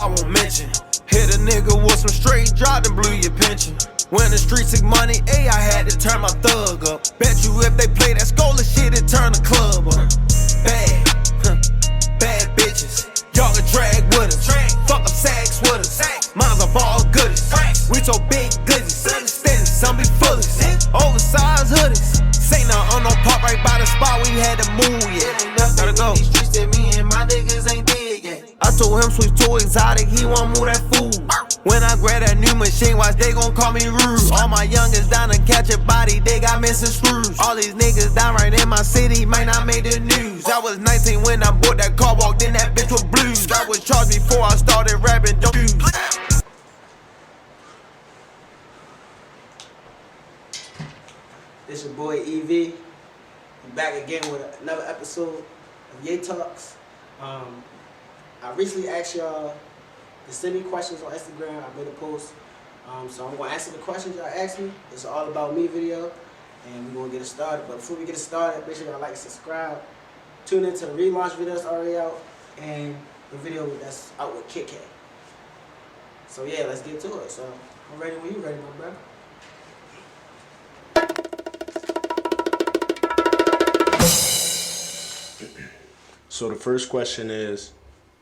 I won't mention. Hit a nigga with some straight drop and blew your pension. When the streets took money, I had to turn my thug up. Bet you if they play that Scola shit, it turn the club up. Bad, bad bitches. Y'all can drag with us. Fuck up sacks with us. Mine's of all goodies. We so big goodies. Standing, some be foolish. Oversized hoodies. Say no on no pop right by the spot we had to move, yeah. Gotta go. These streets that me and my niggas ain't dead yet. I told him switch to exotic, he won't move that food. When I grab that new machine, watch they gon' call me rude. All my youngest down to catch a body, they got missing screws. All these niggas down right in my city might not make the news. I was 19 when I bought that car, walked in that bitch with blues. I was charged before I started rapping, don't use. It's your boy EV. We back again with another episode of YaeTalks. I recently asked y'all to send me questions on Instagram. I made a post. So I'm gonna answer the questions y'all asked me. It's an all about me video, and we're gonna get it started. But before we get it started, make sure y'all like and subscribe. Tune into the relaunch video that's already out and the video that's out with Kit Kat. So yeah, let's get to it. So I'm ready when you ready, my brother. So the first question is,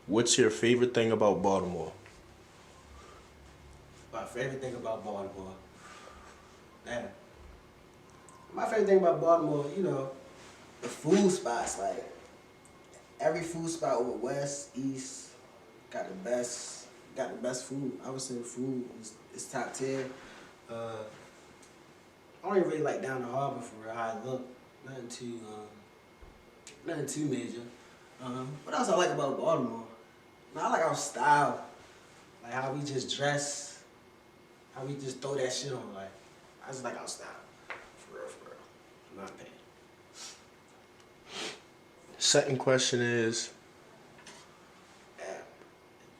what's your favorite thing about Baltimore? My favorite thing about Baltimore? Man, my favorite thing about Baltimore, you know, the food spots. Like, every food spot over west, east, got the best food. I would say the food is top tier. I don't even really like down the harbor for real, how it look. Nothing too major. What else I like about Baltimore? I like our style, like how we just dress, how we just throw that shit on. Like, I just like our style, for real, in my opinion. Second question is,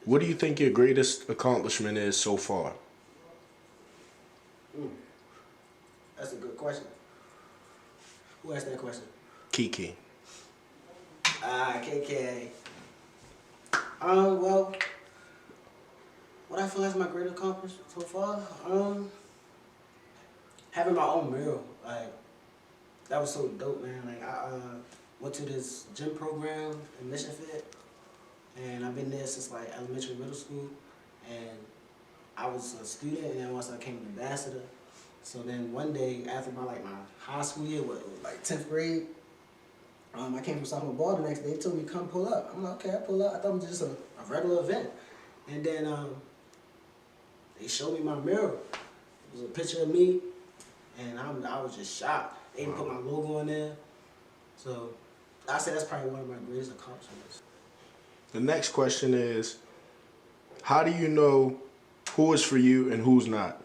what do you think your greatest accomplishment is so far? That's a good question. Who asked that question? Kiki. KK. Well, what I feel is my greatest accomplishment so far, having my own mural. Like, that was so dope, man. Like, I went to this gym program in Mission Fit, and I've been there since like elementary, middle school, and I was a student, and then once I became an ambassador. So then one day after my high school year, what, like 10th grade. I came from sophomore ball the next day. They told me come pull up. I'm like, okay, I pull up. I thought it was just a regular event. And then they showed me my mural. It was a picture of me, and I was just shocked. They even put my logo on there. So I say that's probably one of my greatest accomplishments. The next question is, how do you know who is for you and who's not?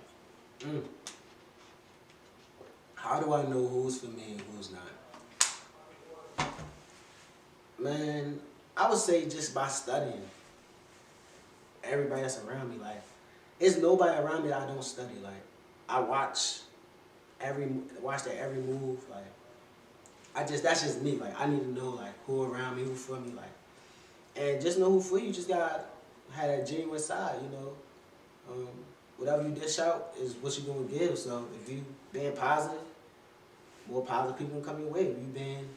How do I know who's for me and who's not? Man, I would say just by studying everybody that's around me. Like, there's nobody around me that I don't study. Like, I watch their every move. Like, that's just me. Like, I need to know like who around me, who for me. Like, and just know who for you. You just gotta have that genuine side. You know, whatever you dish out is what you're gonna give. So if you being positive, more positive people gonna come your way. If you being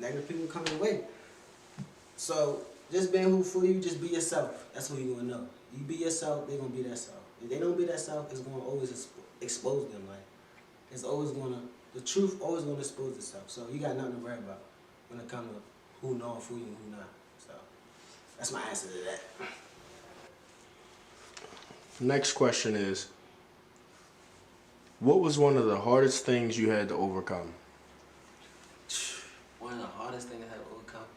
negative people come your way. So just being who for you, just be yourself. That's what you're gonna know. You be yourself, they're gonna be that self. If they don't be that self, it's gonna always expose them. Like, the truth always gonna expose itself. So you got nothing to worry about when it comes to who know for you and who not. So that's my answer to that. Next question is, what was one of the hardest things you had to overcome? One of the hardest things I had to overcome.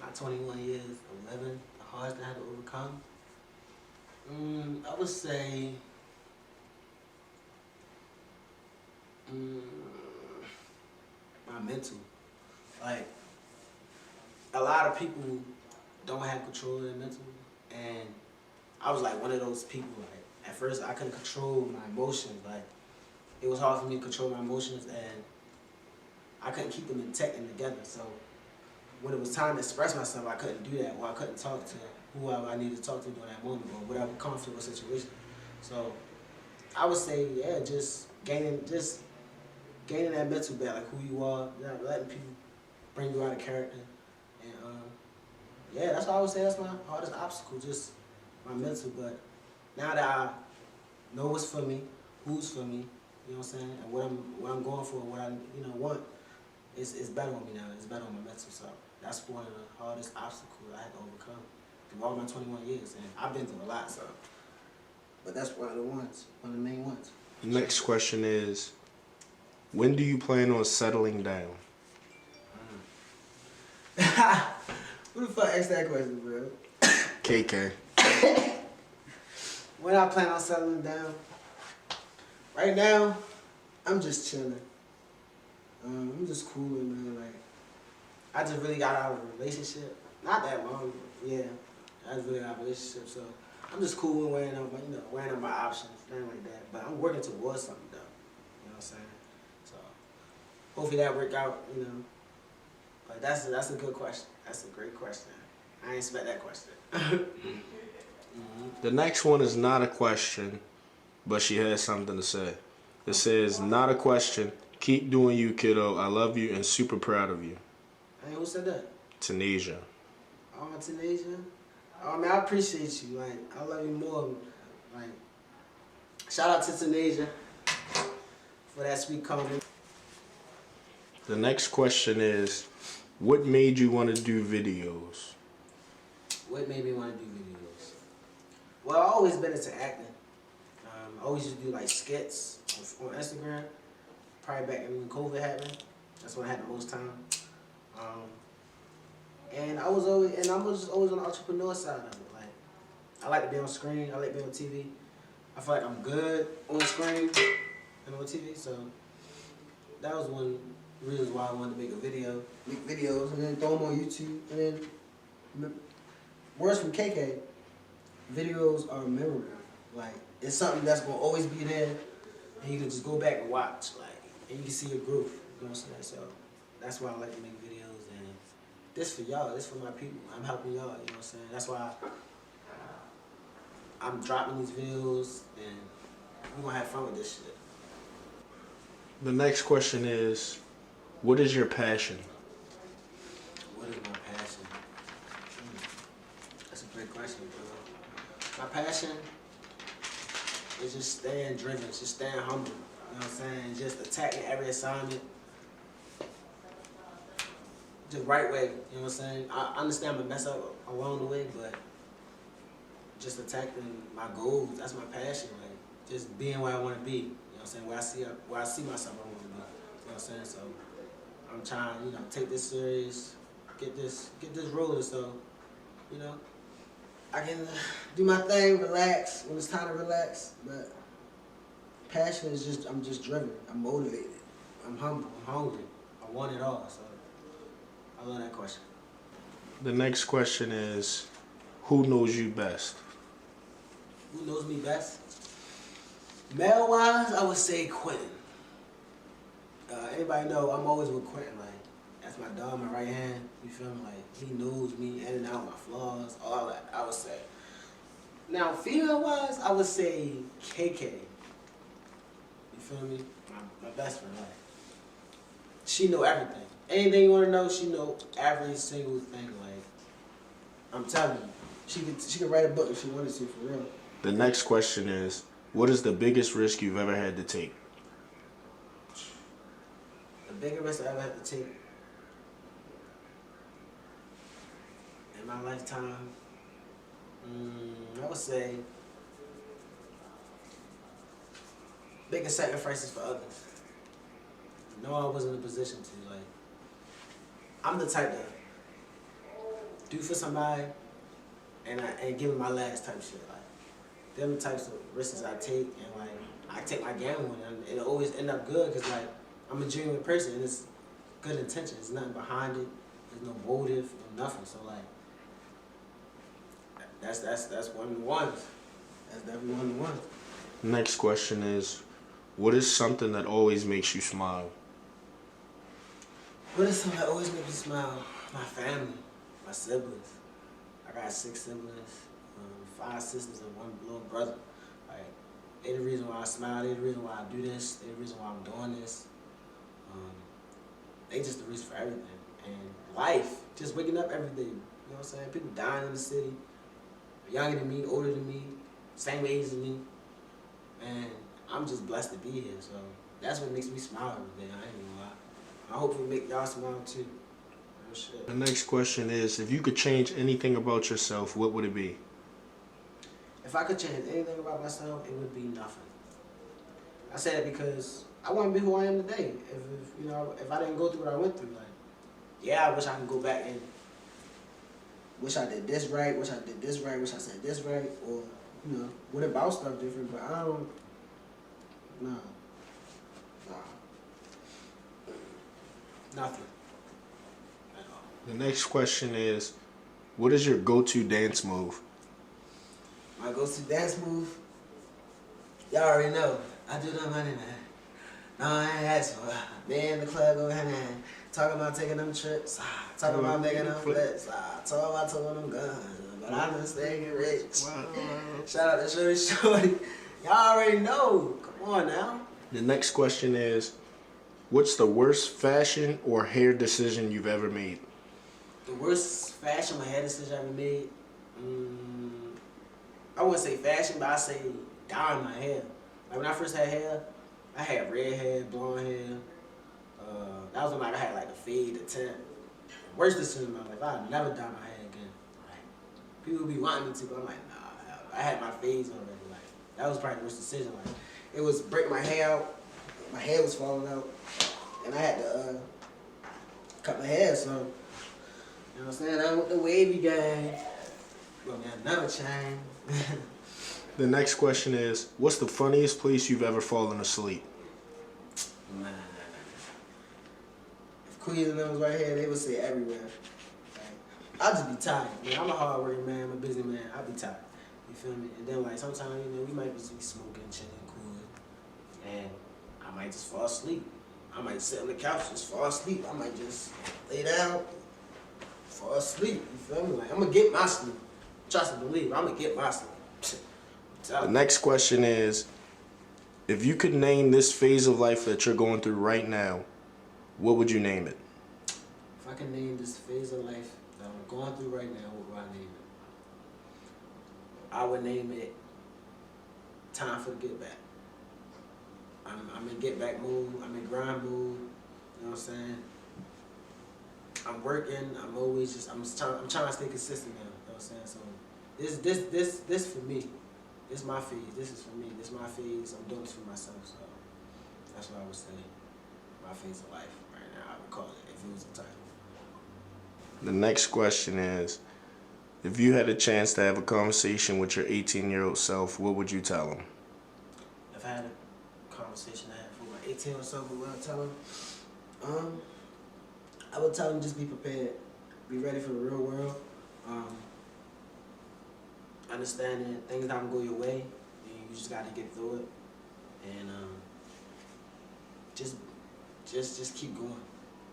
My 21 years, 11, the hardest thing I had to overcome. I would say, my mental. Like, a lot of people don't have control of their mental, and I was like one of those people. Like, at first I couldn't control my emotions. Like, it was hard for me to control my emotions, and I couldn't keep them intact and together. So when it was time to express myself, I couldn't do that, or I couldn't talk to whoever I need to talk to during that moment or whatever comfortable situation. So I would say, yeah, just gaining that mental back, like who you are, not letting people bring you out of character. And yeah, that's why I would say that's my hardest obstacle, just my mental. But now that I know what's for me, who's for me, you know what I'm saying, and what I'm going for, what I want, it's better on me now. It's better on my mental. So that's one of the hardest obstacles I had to overcome through all my 21 years, and I've been through a lot. So, but that's one of the main ones. Next question is, when do you plan on settling down? Who the fuck asked that question, bro? KK. When I plan on settling down? Right now, I'm just chilling. I'm just cooling, man. Like, I just really got out of a relationship. Not that long, but yeah. I just really got out of a relationship, so I'm just cool and weighing up my options, things like that. But I'm working towards something, though. You know what I'm saying? So, hopefully that work out, But that's a good question. That's a great question. I ain't expect that question. The next one is not a question, but she has something to say. It says, not a question. Keep doing you, kiddo. I love you and super proud of you. Hey, who said that? Tanasia. Oh, Tanasia. Oh, man, I appreciate you. Like, I love you more. Like, shout out to Tanasia for that sweet comment. The next question is, what made you want to do videos? What made me want to do videos? Well, I've always been into acting. I always used to do like skits on Instagram. Probably back when COVID happened. That's when I had the most time. And I'm just always on the entrepreneur side of it. Like, I like to be on screen. I like being on TV. I feel like I'm good on screen and on TV. So that was one reasons why I wanted to make videos, and then throw them on YouTube. And then words from KK, videos are memorable. Like, it's something that's gonna always be there, and you can just go back and watch, like, and you can see your growth. You know what I'm saying? So that's why I like to make videos, and this for y'all, this for my people. I'm helping y'all. You know what I'm saying? That's why I'm dropping these videos, and we're gonna have fun with this shit. The next question is, what is your passion? What is my passion? That's a great question, bro. My passion is just staying driven, just staying humble. You know what I'm saying? Just attacking every assignment the right way. You know what I'm saying? I understand I'm gonna mess up along the way, but just attacking my goals, that's my passion. Like, just being where I want to be. You know what I'm saying? Where I see myself, I want to be. You know what I'm saying? So I'm trying, take this serious, get this rolling, so, I can do my thing, relax when it's time to relax. But passion is just, I'm just driven, I'm motivated, I'm humble, I'm hungry, I want it all. So I love that question. The next question is, who knows you best? Who knows me best? Male-wise, I would say Quentin. Anybody know I'm always with Quentin. Like, that's my dog, my right hand. You feel me? Like, he knows me in and out, my flaws, all that, I would say. Now, female-wise, I would say KK. You feel me? My best friend. Like, she know everything. Anything you want to know, she know every single thing. Like, I'm telling you, she could write a book if she wanted to, for real. The next question is, what is the biggest risk you've ever had to take? The biggest risk I ever had to take in my lifetime, I would say making sacrifices for others. No, I wasn't in a position to. Like, I'm the type to do for somebody and give them my last type shit. Like, them types of risks I take, and like, I take my gamble, and it always end up good, because like, I'm a genuine person, and it's good intention. There's nothing behind it. There's no motive, no nothing. So like, that's one of the ones. That's definitely one of the ones. Next question is, what is something that always makes you smile? What is something that always makes me smile? My family, my siblings. I I got 6 siblings, 5 sisters and 1 little brother. Like, they the reason why I smile. They the reason why I do this. They the reason why I'm doing this. They just the reason for everything. And life, just waking up every day. You know what I'm saying? People dying in the city, younger than me, older than me, same age as me. And I'm just blessed to be here. So that's what makes me smile every day. I ain't gonna lie. I hope it make y'all smile too. Real shit. The next question is, if you could change anything about yourself, what would it be? If I could change anything about myself, it would be nothing. I say that because I want to be who I am today. If you know, if I didn't go through what I went through, like, yeah, I wish I could go back and wish I did this right, wish I did this right, wish I said this right, or you know, what about stuff different? But I don't. Nah. Nothing. At all. The next question is, what is your go-to dance move? My go-to dance move, y'all already know. I do the money, man. No, I ain't asked for it. They in the club going hand in hand. Talking about taking them trips. Talking about making them flips. Talking about taking them guns. But I'm just staying rich. Shout out to Shorty. Y'all already know. Come on now. The next question is, what's the worst fashion or hair decision you've ever made? The worst fashion or hair decision I ever made? I wouldn't say fashion, but I say dyeing my hair. Like when I first had hair, I had red hair, blonde hair. That was when I had like the fade, the tint. Worst decision of my life. I'd never dye my hair again. Like, people be wanting me to, but I'm like, nah. I had my fades already. Like that was probably the worst decision. Like it was breaking my hair out. My hair was falling out, and I had to cut my hair. So you know what I'm saying? I went the wavy guy. But man, never change. The next question is, what's the funniest place you've ever fallen asleep? Nah. If Queens and them was right here, they would say everywhere. Like, I'll just be tired, man. I'm a hard working man, I'm a busy man. I'll be tired. You feel me? And then like sometimes, you know, we might just be smoking, chilling, cool. And I might just fall asleep. I might sit on the couch, just fall asleep. I might just lay down, fall asleep. You feel me? Like I'm gonna get my sleep. Trust and believe, I'm gonna get my sleep. The next question is, if you could name this phase of life that you're going through right now, what would you name it? If I can name this phase of life that I'm going through right now, what would I name it? I would name it time for the get back. I'm in get back mood, I'm in grind mood, you know what I'm saying? I'm working, I'm always just, I'm trying to stay consistent now, you know what I'm saying? So this for me. This my phase. This is for me. This my phase. I'm doing this for myself. So that's what I would say. My phase of life right now. I would call it if it was a title. The next question is, if you had a chance to have a conversation with your 18-year-old self, what would you tell him? If I had a conversation I had with my 18-year-old self, what would I tell him? I would tell him just be prepared. Be ready for the real world. Understanding things don't go your way, and you just got to get through it, and just keep going.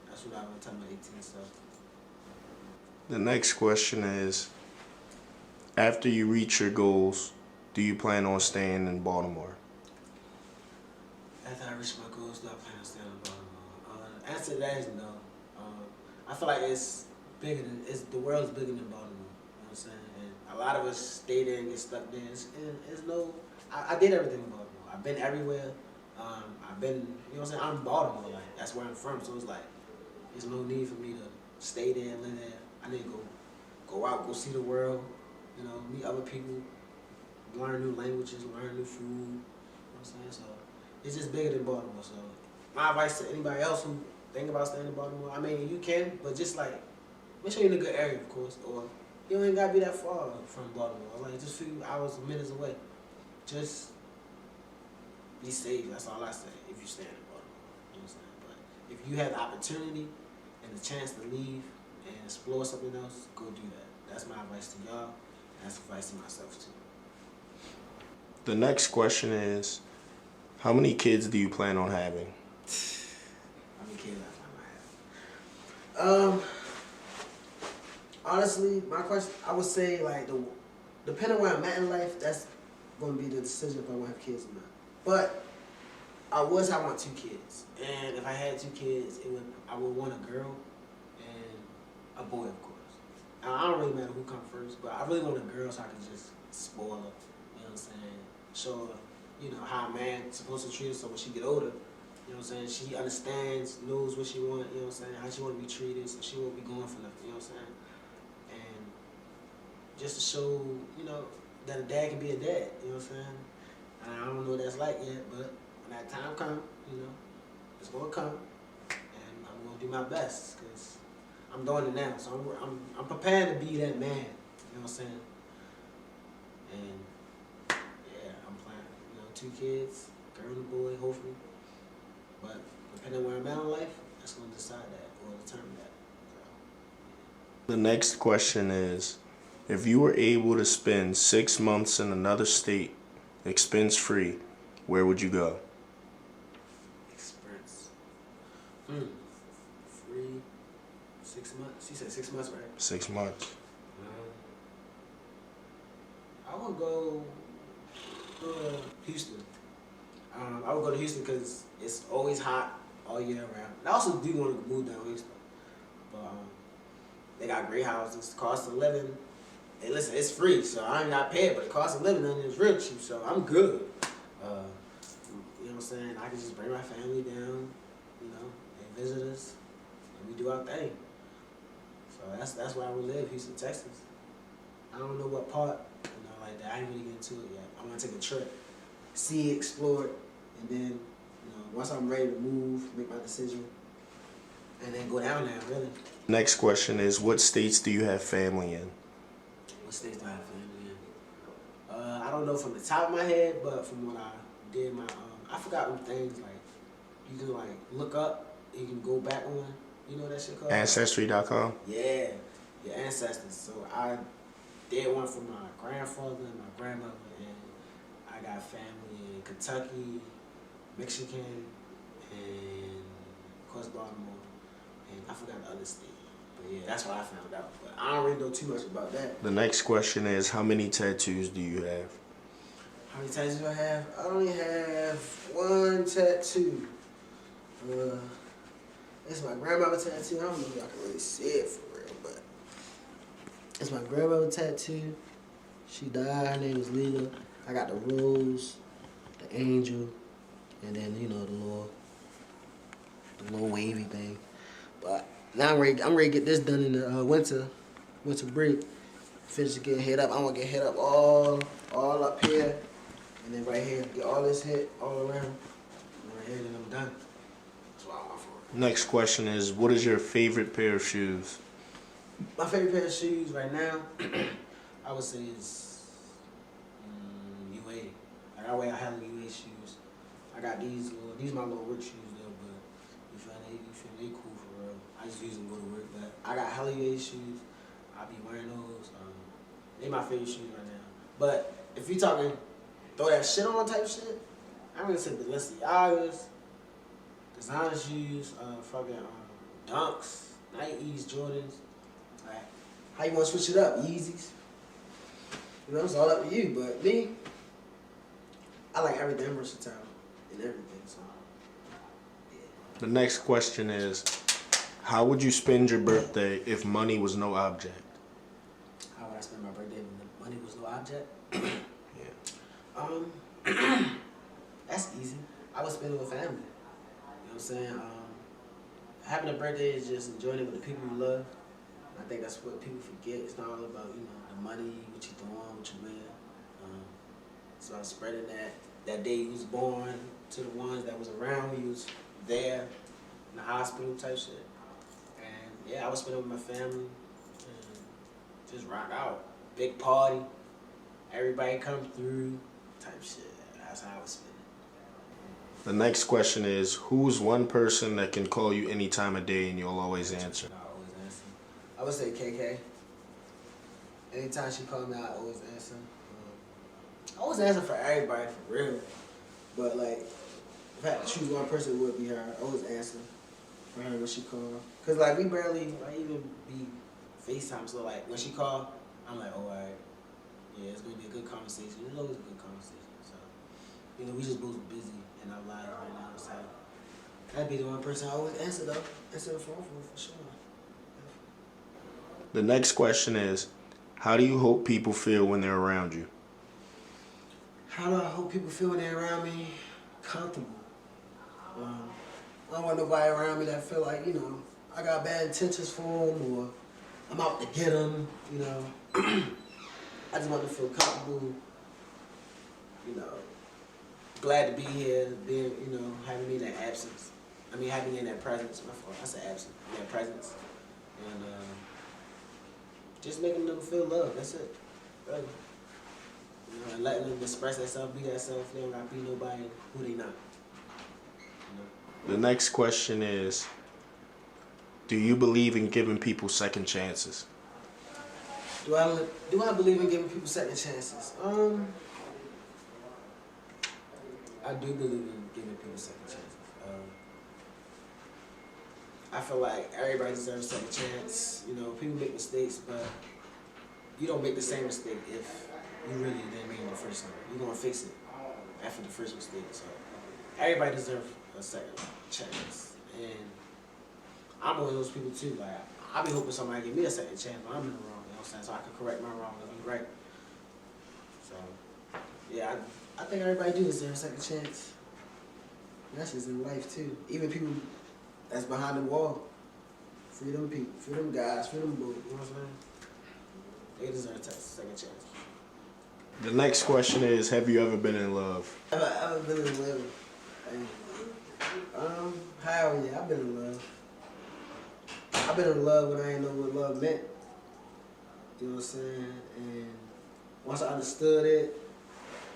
That's what I would tell my 18 self. The next question is, after you reach your goals, do you plan on staying in Baltimore? After I reach my goals, do I plan on staying in Baltimore? Answer to that is no. I feel like the world's bigger than Baltimore. You know what I'm saying? A lot of us stay there and get stuck there. I did everything in Baltimore. I've been everywhere. I've been, you know what I'm saying? I'm Baltimore, like, that's where I'm from. So it's like, there's no need for me to stay there and live there. I need to go out, go see the world, you know, meet other people, learn new languages, learn new food, you know what I'm saying? So it's just bigger than Baltimore. So my advice to anybody else who think about staying in Baltimore, I mean, you can, but just like, make sure you're in a good area, of course, or you ain't gotta be that far from Baltimore. Like just a few hours or minutes away. Just be safe. That's all I say. If you stay in Baltimore, you know what I'm saying. But if you have the opportunity and the chance to leave and explore something else, go do that. That's my advice to y'all. And that's advice to myself too. The next question is, how many kids do you plan on having? How many kids I plan on having? Honestly, my question, I would say like depending where I'm at in life, that's gonna be the decision if I want to have kids or not. But I want 2 kids, and if I had 2 kids, I would want a girl and a boy, of course. And I don't really matter who comes first, but I really want a girl so I can just spoil her. You know what I'm saying? Show her, you know, how a man's supposed to treat her, so when she get older, you know what I'm saying, she understands, knows what she wants, you know what I'm saying, how she want to be treated, so she won't be going for nothing, you know what I'm saying? And just to show, you know, that a dad can be a dad, you know what I'm saying? And I don't know what that's like yet, but when that time comes, you know, it's gonna come, and I'm gonna do my best, because I'm doing it now, so I'm prepared to be that man, you know what I'm saying? And yeah, I'm planning, you know, 2 kids, girl and boy, hopefully. But depending on where I'm at in life, that's gonna decide that or determine that. So, The next question is, if you were able to spend 6 months in another state, expense free, where would you go? Expense. Free. 6 months. You said 6 months, right? 6 months. I would go to Houston. I would go to Houston because it's always hot all year round. I also do want to move down Houston, but they got great houses. Cost of living, hey, listen, it's free, so I ain't got paid, but the cost of living is real cheap, so I'm good. You know what I'm saying? I can just bring my family down, you know, and visit us, and we do our thing. So that's where I would live, Houston, Texas. I don't know what part, you know, like that. I ain't really get into it yet. I want to take a trip, see it, explore it, and then, you know, once I'm ready to move, make my decision, and then go down there, really. Next question is, what states do you have family in? What states do I have family in? I don't know from the top of my head, but from what I did, I forgot them things, like, you can, like, look up, you can go back on, you know what that shit called? Ancestry.com? Yeah, your ancestors. So I did one for my grandfather and my grandmother, and I got family in Kentucky, Michigan, and of course Baltimore, and I forgot the other state. But yeah, that's what I found out. But I don't really know too much about that. The next question is, how many tattoos do you have? How many tattoos do I have? I only have 1 tattoo. It's my grandmother tattoo. I don't know if I can really see it for real, but it's my grandmother tattoo. She died. Her name was Lila. I got the rose, the angel, and then, you know, the little wavy thing. But now I'm ready to get this done in the winter break. Finish getting hit up. I want to get hit up all up here, and then right here, get all this hit all around. And right here, then I'm done. That's what I want for it. Next question is, what is your favorite pair of shoes? My favorite pair of shoes right now, I would say is UA. Like I wear hella UA shoes. I got these my little work shoes though, but you feel they cool for real. I just use them to go to work, but I got hella UA shoes. I be wearing those. They my favorite shoes right now. But if you talking throw that shit on type shit, I'm gonna say Balenciagas, designer shoes, fucking Dunks, Nikes, Jordans. Like, how you want to switch it up? Yeezys. You know, it's all up to you. But me, I like everything. I'm versatile in everything. So, yeah. The next question is, how would you spend your birthday if money was no object? How would I spend my birthday when the money was no object? Yeah. That's easy. I would spend it with family. You know what I'm saying? Having a birthday is just enjoying it with the people you love. I think that's what people forget. It's not all about, you know, the money, what you throw on, what you wear. So I was spreading that day you was born to the ones that was around when you was there in the hospital type shit. And yeah, I was spending with my family and just rock out. Big party, everybody come through type shit. That's how I was spending. The next question is, who's one person that can call you any time of day and you'll always answer? I always answer. I would say KK. Anytime she called me, I always answer. I always answer for everybody, for real. But like, if I had to choose one person, it would be her. I always answer for her when she called. Cause like we barely like even be FaceTime. So like when she called, I'm like, oh, all right, yeah, it's gonna be a good conversation. It's always a good conversation. So we just both busy in our lives right now. So that'd be the one person I always answer though. Answer the phone for sure. The next question is, how do you hope people feel when they're around you? How do I hope people feel when they're around me? Comfortable. I don't want nobody around me that feel like, I got bad intentions for them or I'm out to get them, I just want to feel comfortable, glad to be here, being, having me in that absence. Having me in that presence. My fault. I said absence. In that presence. And just making them feel love. That's it. Really. And letting them express themselves, be themselves. They don't got to be nobody who they not. The next question is, do you believe in giving people second chances? Do I believe in giving people second chances? I do believe in giving people second chances. I feel like everybody deserves a second chance. People make mistakes, but you don't make the same mistake if you really didn't make it the first time. You're gonna fix it after the first mistake. So everybody deserves a second chance, and I'm one of those people too. Like I be hoping somebody give me a second chance, but I'm in the wrong. You know what I'm saying? So I can correct my wrong and be right. So yeah, I think everybody do deserve a second chance. That's just in life too. Even people that's behind the wall. Free them people, free them guys, free them boys. You know what I'm saying? They deserve a second chance. The next question is, have you ever been in love? Have I ever been in love? Hell yeah, I've been in love. I've been in love when I didn't know what love meant. You know what I'm saying? And once I understood it,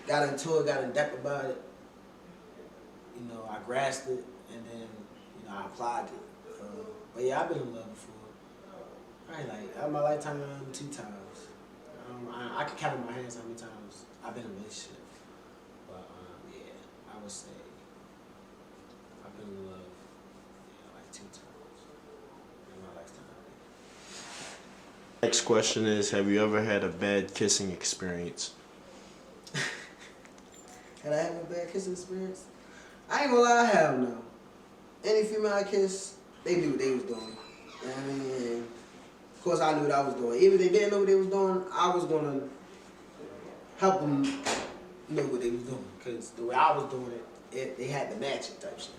got into it, got in depth about it, I grasped it, and then, I applied it. But yeah, I've been in love before. In my lifetime, 2 times. I can count on my hands how many times I've been in a relationship. But yeah, I would say I've been in love, 2 times in my lifetime. Next question is, have you ever had a bad kissing experience? Had I had a bad kissing experience? I ain't gonna lie, I have no. Any female I kiss, they knew what they was doing. You know what I mean? And of course, I knew what I was doing. Even if they didn't know what they was doing, I was gonna help them know what they was doing. Because the way I was doing it, they had to match it type shit.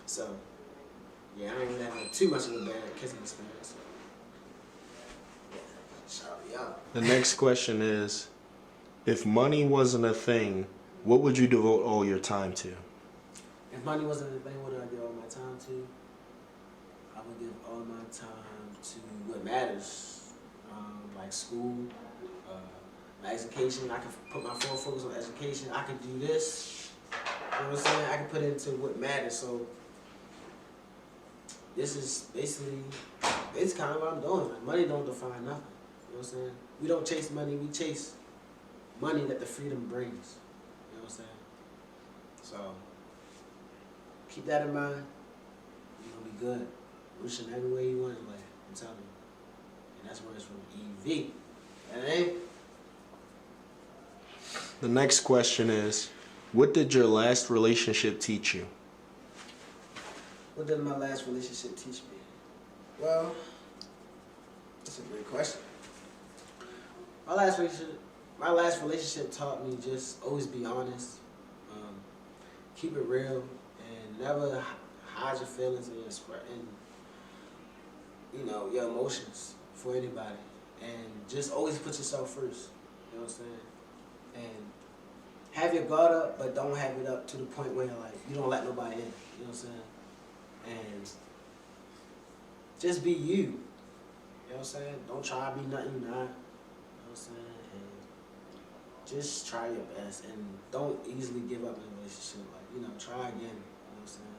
So, yeah, I ain't really have too much of a bad kissing experience. Yeah, shout out. The next question is, if money wasn't a thing, what would you devote all your time to? If money wasn't a thing, what would I give all my time to? I would give all my time to what matters, like school, my education. I could put my full focus on education. I could do this. You know what I'm saying? I could put it into what matters. So this is basically, it's kind of what I'm doing. Like, money don't define nothing. You know what I'm saying? We don't chase money. We chase money that the freedom brings. You know what I'm saying? So keep that in mind. You're gonna be good. Wishing every way you want in life. I'm telling you. And that's where it's from. EV. That ain't. The next question is, what did your last relationship teach you? What did my last relationship teach me? Well, that's a great question. My last relationship taught me just always be honest, keep it real, and never hide your feelings and your emotions for anybody, and just always put yourself first. You know what I'm saying? And have your guard up, but don't have it up to the point where you don't let nobody in. You know what I'm saying? And just be you. You know what I'm saying? Don't try to be nothing you're not. You know what I'm saying? And just try your best, and don't easily give up in a relationship. Try again. You know what I'm saying?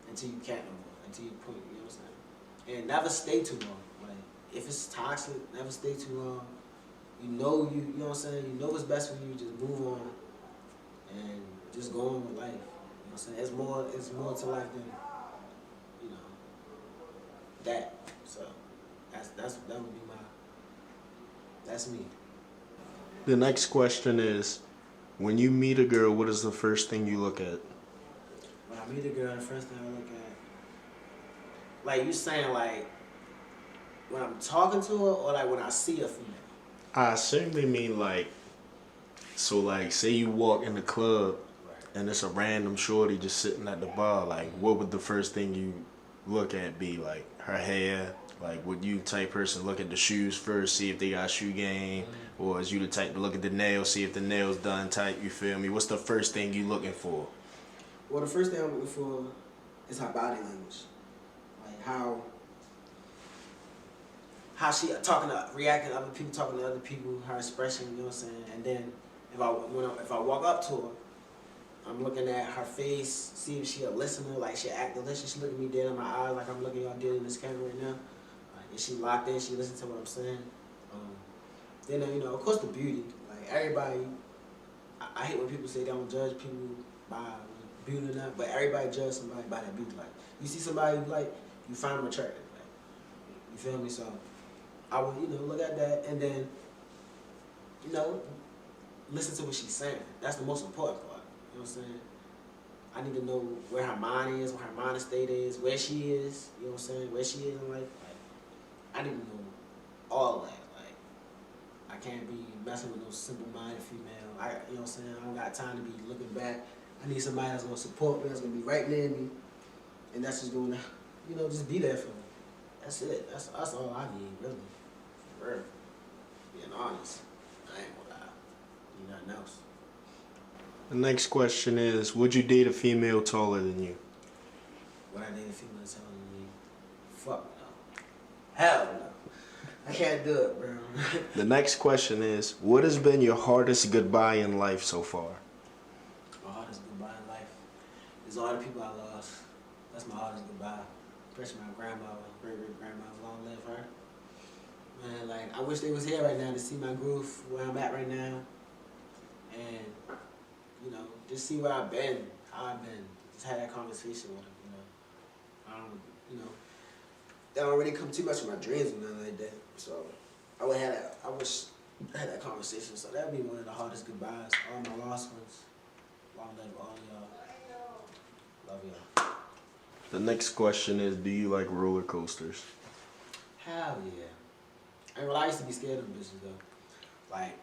Until you can't no more. Until you point. You know what I'm saying? And never stay too long. If it's toxic, never stay too long. You know what I'm saying? You know what's best for you. Just move on, and just go on with life. You know what I'm saying? It's more to life than that. So That would be that's me. The next question is, when you meet a girl, what is the first thing you look at? When I meet a girl, the first thing I look at, like you saying, like when I'm talking to her, or like when I see a female. I assume they mean like, so like, say you walk in the club and it's a random shorty just sitting at the bar. Like, what would the first thing you look at be? Like her hair? Like, would you type person look at the shoes first, see if they got shoe game? Or is you the type to look at the nails, see if the nails done tight, you feel me? What's the first thing you looking for? Well, the first thing I'm looking for is her body language. Like how she reacting to other people, talking to other people, her expression, you know what I'm saying? And then if I walk up to her, I'm looking at her face, see if she a listener, like she act delicious, she looking me dead in my eyes like I'm looking y'all dead in this camera right now. Like, is she locked in, she listen to what I'm saying? Then, of course the beauty. Like everybody, I hate when people say they don't judge people by beauty or not, but everybody judge somebody by their beauty. Like, you see somebody you like, you find them attractive. Like, you feel me? So, I would, look at that and then, listen to what she's saying. That's the most important part. You know what I'm saying? I need to know where her mind is, where her mind state is, where she is, you know what I'm saying? Where she is in life. Like, I need to know all of that. Like, I can't be messing with no simple-minded female. You know what I'm saying? I don't got time to be looking back. I need somebody that's going to support me, that's going to be right near me, and that's just going to, just be there for me. That's it. That's all I need, really. For real. Being honest. I ain't going to lie. Need nothing else. The next question is, would you date a female taller than you? Would I date a female taller than me? Fuck no. Hell no. I can't do it, bro. The next question is, what has been your hardest goodbye in life so far? My hardest goodbye in life is all the people I lost. That's my hardest goodbye. Especially my grandmother, great-great-grandmother, long live her. Man, like, I wish they was here right now to see my growth, where I'm at right now. And, just see where I've been, how I've been. Just had that conversation with them, That don't really come too much of my dreams or nothing like that. So, I wish I had that conversation. So that'd be one of the hardest goodbyes. All my lost ones. Long live all y'all. Love y'all. The next question is, do you like roller coasters? Hell yeah. I used to be scared of them bitches though. Like,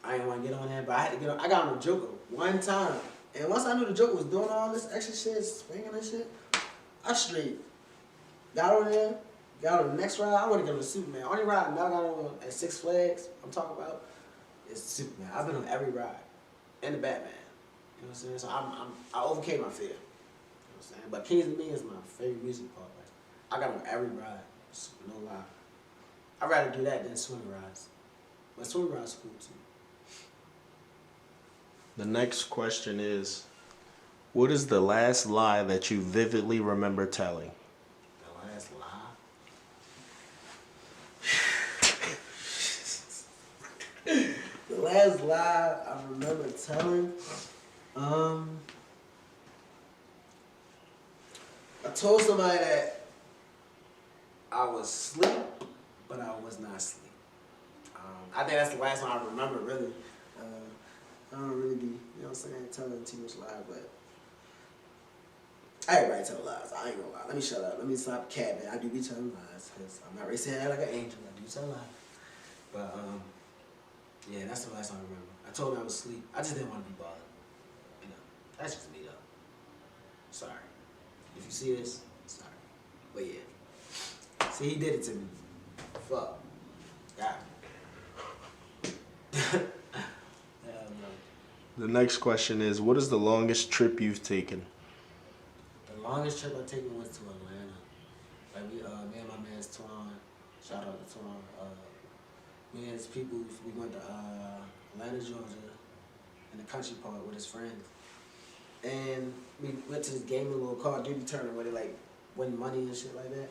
I didn't want to get on there, but I had to get on. I got on the Joker one time. And once I knew the Joker was doing all this extra shit, swinging and shit, I straight got on there, got on the next ride. I want to get on the Superman. Only ride I now got on at Six Flags, I'm talking about, is Superman. I've been on every ride. And the Batman. You know what I'm saying? So I overcame my fear. You know what I'm saying? But Kings of Me is my favorite music part. Like, I got on every ride. No lie. I'd rather do that than swing rides. But swing rides cool too. The next question is, what is the last lie that you vividly remember telling? The last lie? The last lie I remember telling, I told somebody that I was asleep, but I was not asleep. I think that's the last one I remember, really. I don't really be, telling too much lies, but everybody tell lies. I ain't gonna lie. Let me shut up. Let me stop capping. I do be telling lies, because I'm not really saying that like an angel. I do tell lies. But, yeah, that's the last time I remember. I told him I was asleep. I just didn't want to be bothered. That's just me, though. Sorry. If you see this, sorry. But, yeah. See, he did it to me. Fuck. Got me. The next question is, what is the longest trip you've taken? The longest trip I've taken was to Atlanta. Like, me and my man's Twan, shout out to Twan. Me and his people, we went to Atlanta, Georgia, in the country part with his friends. And we went to this gaming little Call of Duty tournament where they like win money and shit like that.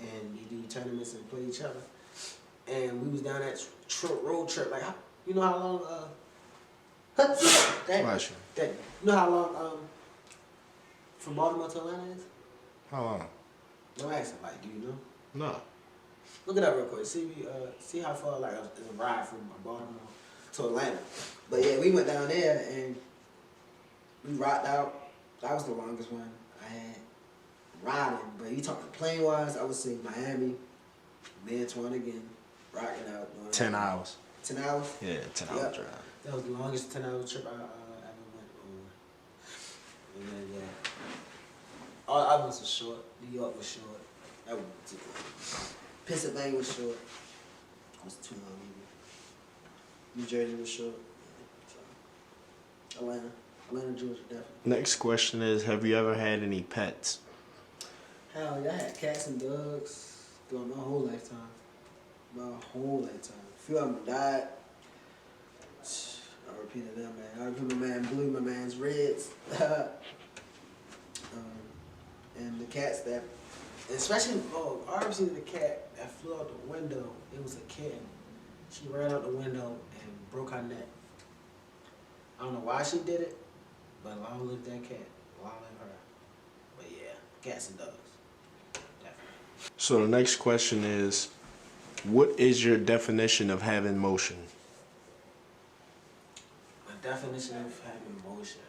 And we do tournaments and play each other. And we was down that road trip, like, you know how long, you know how long from Baltimore to Atlanta is? How long? Don't ask him, like, do you know? No. Look it up real quick. See how far like it's a ride from Baltimore to Atlanta. But yeah, we went down there and we rocked out. That was the longest one I had riding. But you talking plane wise, I would say Miami, me and Twan again, rocking out. 10 hours. 10 hours? Yeah, 10-hour drive. That was the longest 10-hour trip I ever went on. And then yeah, all the other ones were short. New York was short. That was particular. Pennsylvania was short. It was too long either. New Jersey was short. So, Atlanta, Georgia, definitely. Next question is, have you ever had any pets? Hell yeah, I had cats and dogs throughout my whole lifetime. A few of them died. I repeated them, man. I remember my man Blue, my man's Reds. And the cats that, especially, I ever seen the cat that flew out the window. It was a kitten. She ran out the window and broke her neck. I don't know why she did it, but long live that cat. Long live her. But yeah, cats and dogs. Definitely. So the next question is, what is your definition of having motion? My definition of having motion.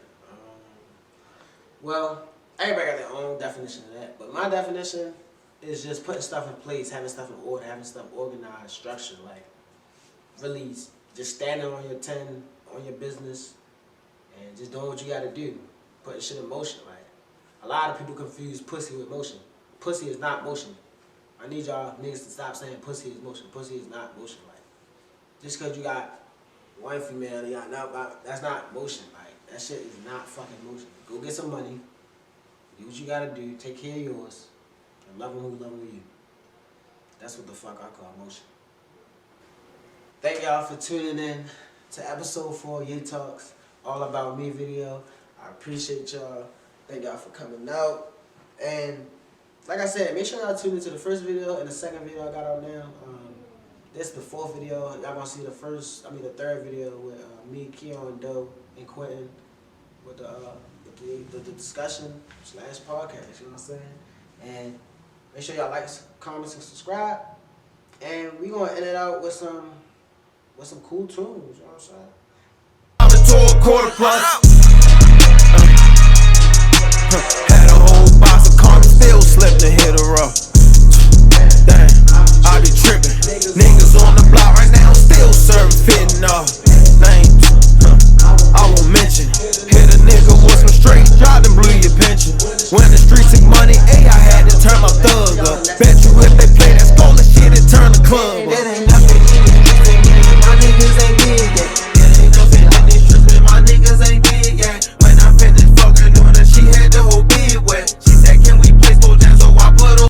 Well, everybody got their own definition of that, but my definition is just putting stuff in place, having stuff in order, having stuff organized, structured, like really just standing on your 10, on your business, and just doing what you gotta do, putting shit in motion. Like, a lot of people confuse pussy with motion. Pussy is not motion. I need y'all niggas to stop saying pussy is motion. Pussy is not motion. Like, just because you got one female, you got no, that's not motion. Like, that shit is not fucking motion. Go get some money, do what you gotta do, take care of yours, and love them who love you. That's what the fuck I call motion. Thank y'all for tuning in to episode 4 YaeTalks, All About Me video. I appreciate y'all. Thank y'all for coming out. And like I said, make sure y'all tune into the first video and the second video I got out now. This is the 4th video. Y'all gonna see the 3rd video with me, Keon, Doe, and Quentin with the discussion / podcast. You know what I'm saying? And make sure y'all like, comment, and subscribe. And we gonna end it out with some cool tunes. You know what I'm saying? I'm into a quarter plus.